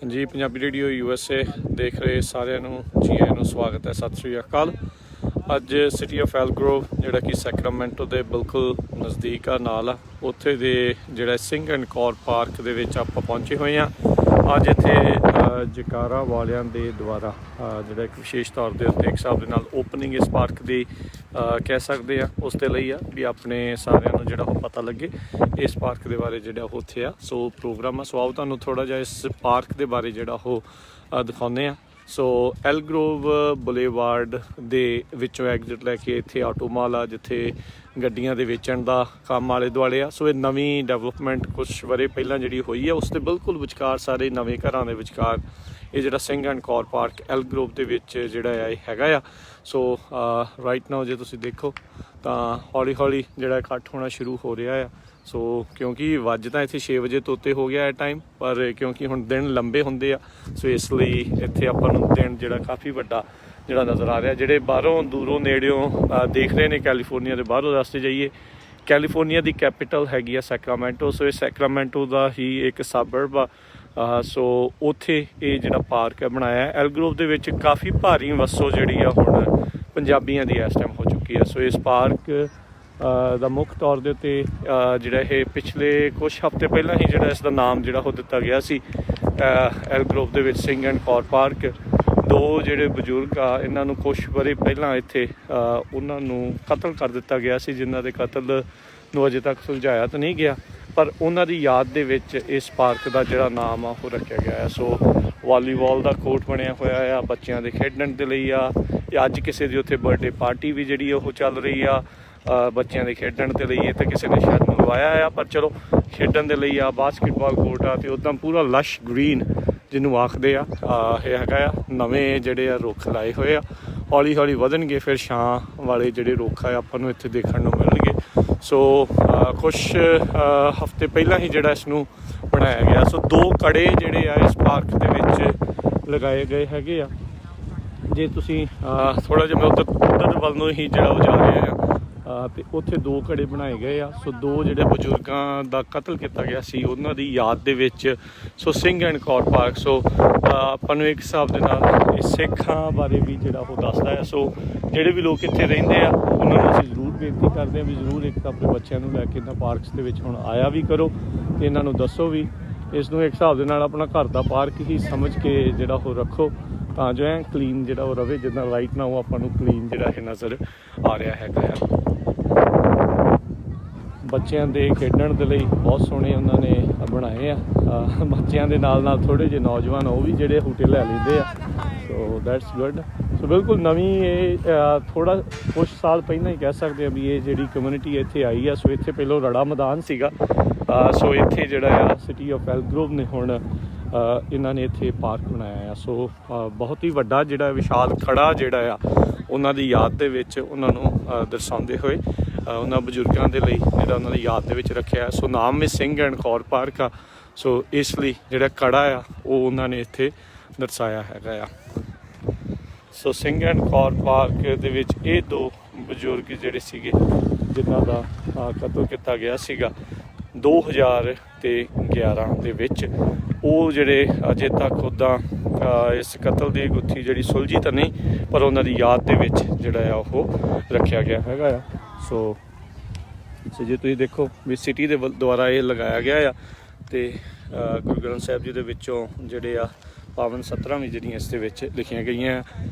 जी Punjabi radio USA देख रहे सारिਆਂ ਨੂੰ जी आइਆਂ ਨੂੰ स्वागत है। सत श्री अकाल। ਅੱਜ ਸਿਟੀ ਆਫ ਐਲਗਰੋਵ ਜਿਹੜਾ ਕਿ ਸੈਕਰਾਮੈਂਟੋ ਦੇ ਬਿਲਕੁਲ ਨਜ਼ਦੀਕ ਆ ਨਾਲ ਆ ਉੱਥੇ ਦੇ ਜਿਹੜਾ ਸਿੰਘ ਐਂਡ ਕੌਰ ਪਾਰਕ ਦੇ ਵਿੱਚ ਆਪਾਂ ਪਹੁੰਚੇ ਹੋਏ ਹਾਂ। ਅੱਜ ਇੱਥੇ ਜਕਾਰਾ ਵਾਲਿਆਂ ਦੇ ਦੁਆਰਾ ਜਿਹੜਾ ਇੱਕ ਵਿਸ਼ੇਸ਼ ਤੌਰ ਦੇ ਉੱਤੇ ਇੱਕ ਹਿਸਾਬ ਦੇ ਨਾਲ ਓਪਨਿੰਗ ਇਸ ਪਾਰਕ ਦੀ ਕਹਿ ਸਕਦੇ ਆ ਉਸ ਦੇ ਲਈ ਆ ਵੀ ਆਪਣੇ ਸਾਰਿਆਂ ਨੂੰ ਜਿਹੜਾ ਉਹ ਪਤਾ ਲੱਗੇ ਇਸ ਪਾਰਕ ਦੇ ਬਾਰੇ ਜਿਹੜਾ ਉਹ ਉੱਥੇ ਆ। ਸੋ ਪ੍ਰੋਗਰਾਮ ਆ, ਸੋ ਆਓ ਤੁਹਾਨੂੰ ਥੋੜ੍ਹਾ ਜਿਹਾ ਇਸ ਪਾਰਕ ਦੇ ਬਾਰੇ ਜਿਹੜਾ ਉਹ ਦਿਖਾਉਂਦੇ ਆ। ਸੋ ਐਲਗਰੋਵ ਬੁਲੇਵਾਰਡ ਦੇ ਵਿੱਚੋਂ ਐਗਜ਼ਿਟ ਲੈ ਕੇ ਇੱਥੇ ਆਟੋ ਮਾਲ ਆ ਜਿੱਥੇ ਗੱਡੀਆਂ ਦੇ ਵੇਚਣ ਦਾ ਕੰਮ ਆਲੇ ਦੁਆਲੇ ਆ। ਸੋ ਇਹ ਨਵੀਂ ਡਿਵੈਲਪਮੈਂਟ ਕੁਛ ਵਰੇ ਪਹਿਲਾਂ ਜਿਹੜੀ ਹੋਈ ਆ ਉਸ ਦੇ ਬਿਲਕੁਲ ਵਿਚਕਾਰ ਸਾਰੇ ਨਵੇਂ ਘਰਾਂ ਦੇ ਵਿਚਕਾਰ ਇਹ ਜਿਹੜਾ ਸਿੰਘ ਐਂਡ ਕੌਰ ਪਾਰਕ ਐਲਗਰੋਵ ਦੇ ਵਿੱਚ ਜਿਹੜਾ ਆ ਇਹ ਹੈਗਾ ਆ। ਸੋ ਰਾਈਟ ਨਾਓ ਜੇ ਤੁਸੀਂ ਦੇਖੋ ਤਾਂ ਹੌਲੀ ਹੌਲੀ ਜਿਹੜਾ ਇਕੱਠ ਹੋਣਾ ਸ਼ੁਰੂ ਹੋ ਰਿਹਾ ਆ। ਸੋ ਕਿਉਂਕਿ ਵੱਜ ਤਾਂ ਇੱਥੇ 6 ਵਜੇ ਤੋਂ ਉੱਤੇ ਹੋ ਗਿਆ ਇਹ ਟਾਈਮ, ਪਰ ਕਿਉਂਕਿ ਹੁਣ ਦਿਨ ਲੰਬੇ ਹੁੰਦੇ ਆ ਸੋ ਇਸ ਲਈ ਇੱਥੇ ਆਪਾਂ ਨੂੰ ਦਿਨ ਜਿਹੜਾ ਕਾਫੀ ਵੱਡਾ ਜਿਹੜਾ ਨਜ਼ਰ ਆ ਰਿਹਾ। ਜਿਹੜੇ ਬਾਹਰੋਂ ਦੂਰੋਂ ਨੇੜਿਓਂ ਦੇਖ ਰਹੇ ਨੇ ਕੈਲੀਫੋਰਨੀਆ ਦੇ ਬਾਹਰੋਂ ਰਸਤੇ ਜਾਈਏ, ਕੈਲੀਫੋਰਨੀਆ ਦੀ ਕੈਪੀਟਲ ਹੈਗੀ ਆ ਸੈਕਰਾਮੈਂਟੋ। ਸੋ ਇਹ ਸੈਕਰਾਮੈਂਟੋ ਦਾ ਹੀ ਇੱਕ ਸਬਰਬ ਆ। ਸੋ ਉੱਥੇ ਇਹ ਜਿਹੜਾ ਪਾਰਕ ਹੈ ਬਣਾਇਆ ਐਲਗਰੋਵ ਦੇ ਵਿੱਚ ਕਾਫੀ ਭਾਰੀ ਵਸੋਂ ਜਿਹੜੀ ਆ ਹੁਣ ਪੰਜਾਬੀਆਂ ਦੀ ਇਸ ਟਾਈਮ ਹੋ ਚੁੱਕੀ ਆ। ਸੋ ਇਸ ਪਾਰਕ ਦਾ ਮੁੱਖ ਤੌਰ ਦੇ ਉੱਤੇ ਜਿਹੜਾ ਇਹ ਪਿਛਲੇ ਕੁਛ ਹਫ਼ਤੇ ਪਹਿਲਾਂ ਹੀ ਜਿਹੜਾ ਇਸ ਦਾ ਨਾਮ ਜਿਹੜਾ ਉਹ ਦਿੱਤਾ ਗਿਆ ਸੀ ਐਲਗਰੋਵ ਦੇ ਵਿੱਚ ਸਿੰਘ ਐਂਡ ਕੌਰ ਪਾਰਕ। ਦੋ ਜਿਹੜੇ ਬਜ਼ੁਰਗ ਆ ਇਹਨਾਂ ਨੂੰ ਕੁਛ ਵਰੇ ਪਹਿਲਾਂ ਇੱਥੇ ਉਹਨਾਂ ਨੂੰ ਕਤਲ ਕਰ ਦਿੱਤਾ ਗਿਆ ਸੀ, ਜਿਨ੍ਹਾਂ ਦੇ ਕਤਲ ਨੂੰ ਅਜੇ ਤੱਕ ਸੁਲਝਾਇਆ ਤਾਂ ਨਹੀਂ ਗਿਆ, ਪਰ ਉਹਨਾਂ ਦੀ ਯਾਦ ਦੇ ਵਿੱਚ ਇਸ ਪਾਰਕ ਦਾ ਜਿਹੜਾ ਨਾਮ ਆ ਉਹ ਰੱਖਿਆ ਗਿਆ ਹੈ। ਸੋ ਵਾਲੀਬਾਲ ਦਾ ਕੋਰਟ ਬਣਿਆ ਹੋਇਆ ਆ ਬੱਚਿਆਂ ਦੇ ਖੇਡਣ ਦੇ ਲਈ ਆ। ਅੱਜ ਕਿਸੇ ਦੀ ਉੱਥੇ ਬਰਥਡੇ ਪਾਰਟੀ ਵੀ ਜਿਹੜੀ ਉਹ ਚੱਲ ਰਹੀ ਆ ਬੱਚਿਆਂ ਦੇ ਖੇਡਣ ਦੇ ਲਈ। ਇਹ ਤਾਂ ਕਿਸੇ ਨੇ ਸ਼ਾਇਦ ਮੰਗਵਾਇਆ ਆ, ਪਰ ਚਲੋ ਖੇਡਣ ਦੇ ਲਈ ਆ। ਬਾਸਕਿਟਬਾਲ ਕੋਰਟ ਆ ਅਤੇ ਉੱਦਾਂ ਪੂਰਾ ਲਸ਼ ਗ੍ਰੀਨ ਜਿਹਨੂੰ ਆਖਦੇ ਆ ਇਹ ਹੈਗਾ ਆ। ਨਵੇਂ ਜਿਹੜੇ ਆ ਰੁੱਖ ਲਾਏ ਹੋਏ ਆ, ਹੌਲੀ ਹੌਲੀ ਵਧਣਗੇ ਫਿਰ ਛਾਂ ਵਾਲੇ ਜਿਹੜੇ ਰੁੱਖ ਆ ਆਪਾਂ ਨੂੰ ਇੱਥੇ ਦੇਖਣ ਨੂੰ ਮਿਲਣਗੇ। ਸੋ ਕੁਛ ਹਫ਼ਤੇ ਪਹਿਲਾਂ ਹੀ ਜਿਹੜਾ ਇਸ ਨੂੰ ਬਣਾਇਆ ਗਿਆ। ਸੋ ਦੋ ਕੜੇ ਜਿਹੜੇ ਆ ਇਸ ਪਾਰਕ ਦੇ ਵਿੱਚ ਲਗਾਏ ਗਏ ਹੈਗੇ ਆ। ਜੇ ਤੁਸੀਂ ਥੋੜ੍ਹਾ ਜਿਹਾ ਮੈਂ ਉੱਧਰ ਵੱਲ ਨੂੰ ਹੀ ਜਿਹੜਾ ਉਹ ਜਾ ਰਿਹਾ ਆ ਅਤੇ ਉੱਥੇ ਦੋ ਕੜੇ ਬਣਾਏ ਗਏ ਆ। ਸੋ ਦੋ ਜਿਹੜੇ ਬਜ਼ੁਰਗਾਂ ਦਾ ਕਤਲ ਕੀਤਾ ਗਿਆ ਸੀ ਉਹਨਾਂ ਦੀ ਯਾਦ ਦੇ ਵਿੱਚ ਸੋ ਸਿੰਘ ਐਂਡ ਕੌਰ ਪਾਰਕ। ਸੋ ਆਪਾਂ ਨੂੰ ਇੱਕ ਹਿਸਾਬ ਦੇ ਨਾਲ ਇਹ ਸਿੱਖਾਂ ਬਾਰੇ ਵੀ ਜਿਹੜਾ ਉਹ ਦੱਸਦਾ ਹੈ। ਸੋ ਜਿਹੜੇ ਵੀ ਲੋਕ ਇੱਥੇ ਰਹਿੰਦੇ ਆ ਉਹਨਾਂ ਨੂੰ ਅਸੀਂ ਜ਼ਰੂਰ ਬੇਨਤੀ ਕਰਦੇ ਹਾਂ ਵੀ ਜ਼ਰੂਰ ਇੱਕ ਤਾਂ ਆਪਣੇ ਬੱਚਿਆਂ ਨੂੰ ਲੈ ਕੇ ਇਹਨਾਂ ਪਾਰਕਸ ਦੇ ਵਿੱਚ ਹੁਣ ਆਇਆ ਵੀ ਕਰੋ ਅਤੇ ਇਹਨਾਂ ਨੂੰ ਦੱਸੋ ਵੀ ਇਸ ਨੂੰ ਇੱਕ ਹਿਸਾਬ ਦੇ ਨਾਲ ਆਪਣਾ ਘਰ ਦਾ ਪਾਰਕ ਹੀ ਸਮਝ ਕੇ ਜਿਹੜਾ ਉਹ ਰੱਖੋ ਤਾਂ ਜੋ ਐਂ ਕਲੀਨ ਜਿਹੜਾ ਉਹ ਰਵੇ। ਜਿੱਦਾਂ ਰਾਈਟ ਨਾਓ ਆਪਾਂ ਨੂੰ ਕਲੀਨ ਜਿਹੜਾ ਇਹ ਨਜ਼ਰ ਆ ਰਿਹਾ ਹੈਗਾ ਆ। ਬੱਚਿਆਂ ਦੇ ਖੇਡਣ ਦੇ ਲਈ ਬਹੁਤ ਸੋਹਣੇ ਉਹਨਾਂ ਨੇ ਬਣਾਏ ਆ। ਬੱਚਿਆਂ ਦੇ ਨਾਲ ਨਾਲ ਥੋੜ੍ਹੇ ਜਿਹੇ ਨੌਜਵਾਨ ਉਹ ਵੀ ਜਿਹੜੇ ਹੂਟੇ ਲੈ ਲੈਂਦੇ ਆ। So that's good. ਸੋ ਬਿਲਕੁਲ ਨਵੀਂ ਇਹ ਥੋੜ੍ਹਾ ਕੁਛ ਸਾਲ ਪਹਿਲਾਂ ਹੀ ਕਹਿ ਸਕਦੇ ਹਾਂ ਵੀ ਇਹ ਜਿਹੜੀ ਕਮਿਊਨਿਟੀ ਇੱਥੇ ਆਈ ਆ। ਸੋ ਇੱਥੇ ਪਹਿਲਾਂ ਰੜਾ ਮੈਦਾਨ ਸੀਗਾ। ਸੋ ਇੱਥੇ ਜਿਹੜਾ ਆ ਸਿਟੀ ਆਫ ਐਲਗਰੋਵ ਨੇ ਹੁਣ ਇਹਨਾਂ ਨੇ ਇੱਥੇ ਪਾਰਕ ਬਣਾਇਆ ਆ। ਸੋ ਬਹੁਤ ਹੀ ਵੱਡਾ ਜਿਹੜਾ ਵਿਸ਼ਾਲ ਖੜਾ ਜਿਹੜਾ ਆ ਉਹਨਾਂ ਦੀ ਯਾਦ ਦੇ ਵਿੱਚ ਉਹਨਾਂ ਨੂੰ ਦਰਸਾਉਂਦੇ ਹੋਏ ਉਹਨਾਂ ਬਜ਼ੁਰਗਾਂ ਦੇ ਲਈ ਜਿਹੜਾ ਉਹਨਾਂ ਦੀ ਯਾਦ ਦੇ ਵਿੱਚ ਰੱਖਿਆ। ਸੋ ਨਾਮ ਵੀ ਸਿੰਘ ਐਂਡ ਕੌਰ ਪਾਰਕ ਆ। ਸੋ ਇਸ ਲਈ ਜਿਹੜਾ ਕੜਾ ਆ ਉਹ ਉਹਨਾਂ ਨੇ ਇੱਥੇ ਦਰਸਾਇਆ ਹੈਗਾ ਆ। ਸੋ ਸਿੰਘ ਐਂਡ ਕੌਰ ਪਾਰਕ ਦੇ ਵਿੱਚ ਇਹ ਦੋ ਬਜ਼ੁਰਗ ਜਿਹੜੇ ਸੀਗੇ ਜਿਨ੍ਹਾਂ ਦਾ ਕਤਲ ਕੀਤਾ ਗਿਆ ਸੀਗਾ 2011 ਦੇ ਵਿੱਚ, ਉਹ ਜਿਹੜੇ ਅਜੇ ਤੱਕ ਉੱਦਾਂ ਇਸ ਕਤਲ ਦੀ ਗੁੱਥੀ ਜਿਹੜੀ ਸੁਲਝੀ ਤਾਂ ਨਹੀਂ, ਪਰ ਉਹਨਾਂ ਦੀ ਯਾਦ ਦੇ ਵਿੱਚ ਜਿਹੜਾ ਆ ਉਹ ਰੱਖਿਆ ਗਿਆ ਹੈਗਾ ਆ। ਸੋ ਜੇ ਤੁਸੀਂ ਦੇਖੋ ਵੀ ਸਿਟੀ ਦੇ ਦੁਆਰਾ ਇਹ ਲਗਾਇਆ ਗਿਆ ਆ ਅਤੇ ਗੁਰੂ ਗ੍ਰੰਥ ਸਾਹਿਬ ਜੀ ਦੇ ਵਿੱਚੋਂ ਜਿਹੜੇ ਆ ਪਾਵਨ ਸਤਰਾਂ ਵੀ ਜਿਹੜੀਆਂ ਇਸ ਦੇ ਵਿੱਚ ਲਿਖੀਆਂ ਗਈਆਂ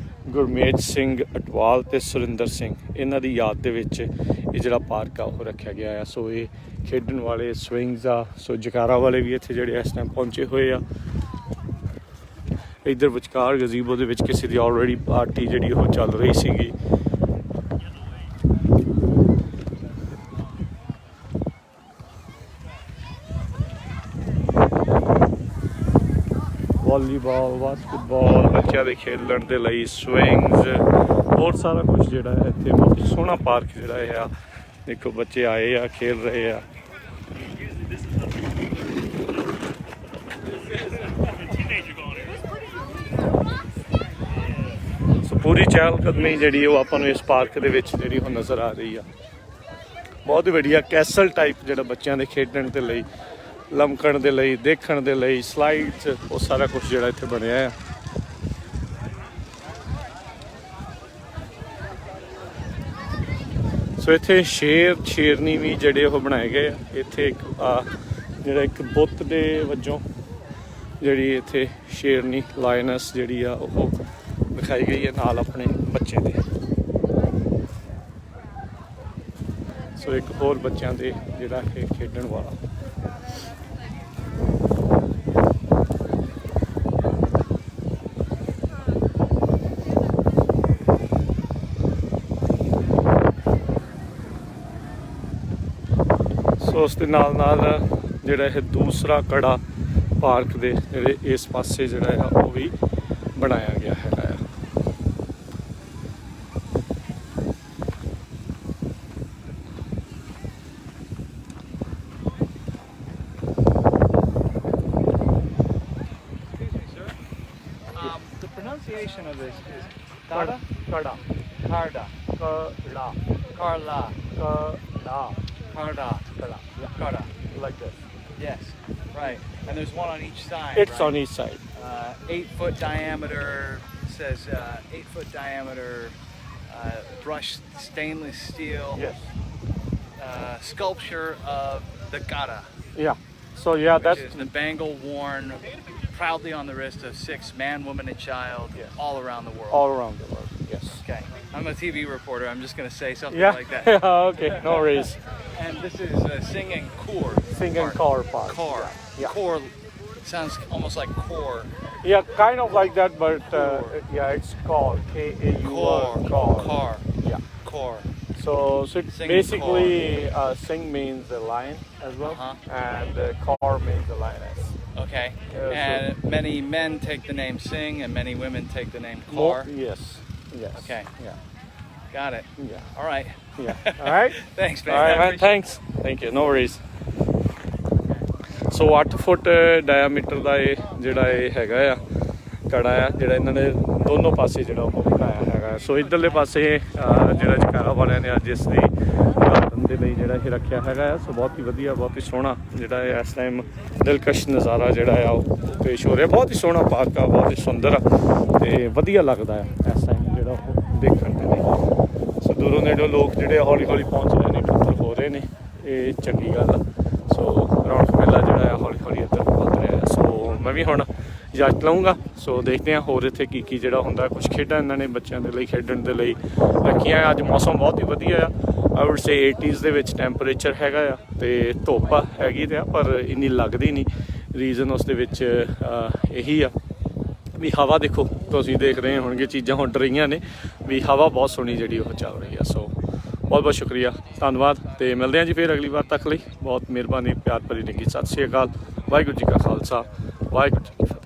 ਗੁਰਮੇਜ ਸਿੰਘ ਅਟਵਾਲ ਅਤੇ ਸੁਰਿੰਦਰ ਸਿੰਘ ਇਹਨਾਂ ਦੀ ਯਾਦ ਦੇ ਵਿੱਚ ਇਹ ਜਿਹੜਾ ਪਾਰਕ ਆ ਉਹ ਰੱਖਿਆ ਗਿਆ ਆ। ਸੋ ਇਹ ਖੇਡਣ ਵਾਲੇ ਸਵਿੰਗਸ ਆ। ਸੋ ਜਕਾਰਾ ਵਾਲੇ ਵੀ ਇੱਥੇ ਜਿਹੜੇ ਇਸ ਟਾਈਮ ਪਹੁੰਚੇ ਹੋਏ ਆ। ਇੱਧਰ ਵਿਚਕਾਰ ਗਜ਼ੀਬੋ ਦੇ ਵਿੱਚ ਕਿਸੇ ਦੀ ਆਲਰੇਡੀ ਪਾਰਟੀ ਜਿਹੜੀ ਉਹ ਚੱਲ ਰਹੀ ਸੀਗੀ। ਵਾਲੀਬਾਲ, ਬਾਸਕਿਟਬਾਲ, ਬੱਚਿਆਂ ਦੇ ਖੇਡਣ ਦੇ ਲਈ ਸਵਿੰਗਸ, ਬਹੁਤ ਸਾਰਾ ਕੁਛ ਜਿਹੜਾ ਹੈ ਇੱਥੇ ਬਹੁਤ ਹੀ ਸੋਹਣਾ ਪਾਰਕ ਜਿਹੜਾ ਇਹ ਆ। ਦੇਖੋ ਬੱਚੇ ਆਏ ਆ, ਖੇਡ ਰਹੇ ਆ। ਸੋ ਪੂਰੀ ਚਹਿਲ ਕਦਮੀ ਜਿਹੜੀ ਉਹ ਆਪਾਂ ਨੂੰ ਇਸ ਪਾਰਕ ਦੇ ਵਿੱਚ ਜਿਹੜੀ ਉਹ ਨਜ਼ਰ ਆ ਰਹੀ ਆ। ਬਹੁਤ ਹੀ ਵਧੀਆ ਕੈਸਲ ਟਾਈਪ ਜਿਹੜਾ ਬੱਚਿਆਂ ਦੇ ਖੇਡਣ ਦੇ ਲਈ ਲਮਕਣ ਦੇ ਲਈ, ਦੇਖਣ ਦੇ ਲਈ, ਸਲਾਈਡਸ, ਉਹ ਸਾਰਾ ਕੁਝ ਜਿਹੜਾ ਇੱਥੇ ਬਣਿਆ ਆ। ਸੋ ਇੱਥੇ ਸ਼ੇਰ ਸ਼ੇਰਨੀ ਵੀ ਜਿਹੜੇ ਉਹ ਬਣਾਏ ਗਏ ਆ। ਇੱਥੇ ਇੱਕ ਜਿਹੜਾ ਇੱਕ ਬੁੱਤ ਦੇ ਵਜੋਂ ਜਿਹੜੀ ਇੱਥੇ ਸ਼ੇਰਨੀ ਲਾਇਨਸ ਜਿਹੜੀ ਆ ਉਹ ਦਿਖਾਈ ਗਈ ਹੈ ਨਾਲ ਆਪਣੇ ਬੱਚੇ ਦੇ। ਸੋ ਇੱਕ ਹੋਰ ਬੱਚਿਆਂ ਦੇ ਜਿਹੜਾ ਇਹ ਖੇਡਣ ਵਾਲਾ। ਸੋ ਉਸ ਦੇ ਨਾਲ ਨਾਲ ਜਿਹੜਾ ਇਹ ਦੂਸਰਾ ਕੜਾ ਪਾਰਕ ਦੇ ਜਿਹੜੇ ਇਸ ਪਾਸੇ ਜਿਹੜਾ ਆ ਉਹ ਵੀ ਬਣਾਇਆ ਗਿਆ ਹੈਗਾ ਆ। The pronunciation of this is Kada? ਕੜਾ, Karda. ਕੜਾ, Karla. ਕੜਾ, Karda. ਕੜਾ, Karda. like this. Yes. Right. And there's one on each side. It's right? on each side. 8-foot diameter. Says 8-foot diameter. Brushed stainless steel. Yes. Sculpture of the Gada. Yeah. So yeah, Which that's is the bangle worn proudly on the wrist of 6 man, woman, and child, Yes. all around the world. all around the world. Yes. Okay. I'm a TV reporter. I'm just going to say something Yeah. like that. Okay. No worries. And this is Singh and Kaur. Singh and Park. Kaur Park. Kaur. Yeah. Kaur sounds almost like core. Yeah, kind of like that, but Kaur. yeah, it's called K-A-U-R. Kaur. Kaur. Kaur. Yeah. Kaur. So it's Singh and basically Singh means a lion as well, Uh-huh. and Kaur means a lioness. Okay. so- And many men take the name Singh, and many women take the name More, Kaur. yes. Yes. Okay. Yeah. Got it. Yeah. All right. Yeah. All right. Thanks, man. All right, I man. appreciate Thanks. Thank you. No worries. So 8 ਫੁੱਟ diameter ਦਾ ਇਹ ਜਿਹੜਾ ਇਹ ਹੈਗਾ ਆ ਕੜਾ ਆ, ਜਿਹੜਾ ਇਹਨਾਂ ਨੇ ਦੋਨੋਂ ਪਾਸੇ ਜਿਹੜਾ ਉਹ ਬਣਾਇਆ ਹੈਗਾ। ਸੋ ਇੱਧਰਲੇ ਪਾਸੇ ਜਿਹੜਾ ਜਕਾਰਾ ਵਾਲਿਆਂ ਨੇ ਅੱਜ ਇਸ ਦੀ ਉਦਘਾਟਨ ਦੇ ਲਈ ਜਿਹੜਾ ਇਹ ਰੱਖਿਆ ਹੈਗਾ ਆ। ਸੋ ਬਹੁਤ ਹੀ ਵਧੀਆ, ਬਹੁਤ ਹੀ ਸੋਹਣਾ ਜਿਹੜਾ ਹੈ ਇਸ ਟਾਈਮ ਦਿਲਕਸ਼ ਨਜ਼ਾਰਾ ਜਿਹੜਾ ਆ ਉਹ ਪੇਸ਼ ਹੋ ਰਿਹਾ। ਬਹੁਤ ਹੀ ਸੋਹਣਾ ਪਾਰਕ ਆ, ਬਹੁਤ ਹੀ ਸੁੰਦਰ ਆ ਤੇ ਵਧੀਆ ਲੱਗਦਾ ਆ ਇਸ ਟਾਈਮ ਜਿਹੜਾ ਉਹ ਦੇਖਣ ਦੇ ਲਈ। ਸੋ ਦੂਰੋਂ ਨੇੜੋਂ ਲੋਕ ਜਿਹੜੇ ਹੌਲੀ ਹੌਲੀ ਪਹੁੰਚ ਰਹੇ ਨੇ, ਇਕੱਤਰ ਹੋ ਰਹੇ ਨੇ, ਇਹ ਚੰਗੀ ਗੱਲ ਆ। ਸੋ ਰੌਣਕ ਮੇਲਾ ਜਿਹੜਾ ਆ ਹੌਲੀ ਹੌਲੀ ਇੱਧਰ ਵੱਧ ਰਿਹਾ ਹੈ। ਸੋ ਮੈਂ ਵੀ ਹੁਣ ਇਜਾਜ਼ਤ ਲਊਂਗਾ। ਸੋ ਦੇਖਦੇ ਹਾਂ ਹੋਰ ਇੱਥੇ ਕੀ ਜਿਹੜਾ ਹੁੰਦਾ। ਕੁਝ ਖੇਡਾਂ ਇਹਨਾਂ ਨੇ ਬੱਚਿਆਂ ਦੇ ਲਈ ਖੇਡਣ ਦੇ ਲਈ ਰੱਖੀਆਂ। ਅੱਜ ਮੌਸਮ ਬਹੁਤ ਹੀ ਵਧੀਆ ਆ। ਆਈ ਵੁੱਡ ਸੇ 80s ਦੇ ਵਿੱਚ ਟੈਂਪਰੇਚਰ ਹੈਗਾ ਆ ਤੇ ਧੁੱਪ ਹੈਗੀ ਤੇ ਆ, ਪਰ ਇੰਨੀ ਲੱਗਦੀ ਨਹੀਂ। ਰੀਜ਼ਨ ਉਸ ਦੇ ਵਿੱਚ ਇਹੀ ਆ ਵੀ ਹਵਾ ਦੇਖੋ, ਤੁਸੀਂ ਦੇਖ ਰਹੇ ਹੋਣਗੇ ਚੀਜ਼ਾਂ ਉੱਡ ਰਹੀਆਂ ਨੇ, ਵੀ ਹਵਾ ਬਹੁਤ ਸੋਹਣੀ ਜਿਹੜੀ ਉਹ ਚੱਲ ਰਹੀ ਆ। ਸੋ ਬਹੁਤ ਬਹੁਤ ਸ਼ੁਕਰੀਆ, ਧੰਨਵਾਦ ਤੇ ਮਿਲਦੇ ਹਾਂ ਜੀ ਫਿਰ ਅਗਲੀ ਵਾਰ ਤੱਕ ਲਈ। ਬਹੁਤ ਮਿਹਰਬਾਨੀ, ਪਿਆਰ ਭਰੀ ਨਿੱਘੀ ਸਤਿ ਸ਼੍ਰੀ ਅਕਾਲ। ਵਾਹਿਗੁਰੂ ਜੀ ਕਾ ਖਾਲਸਾ, ਵਾਹਿਗੁਰੂ ਜੀ ਕੀ ਫਤਿਹ।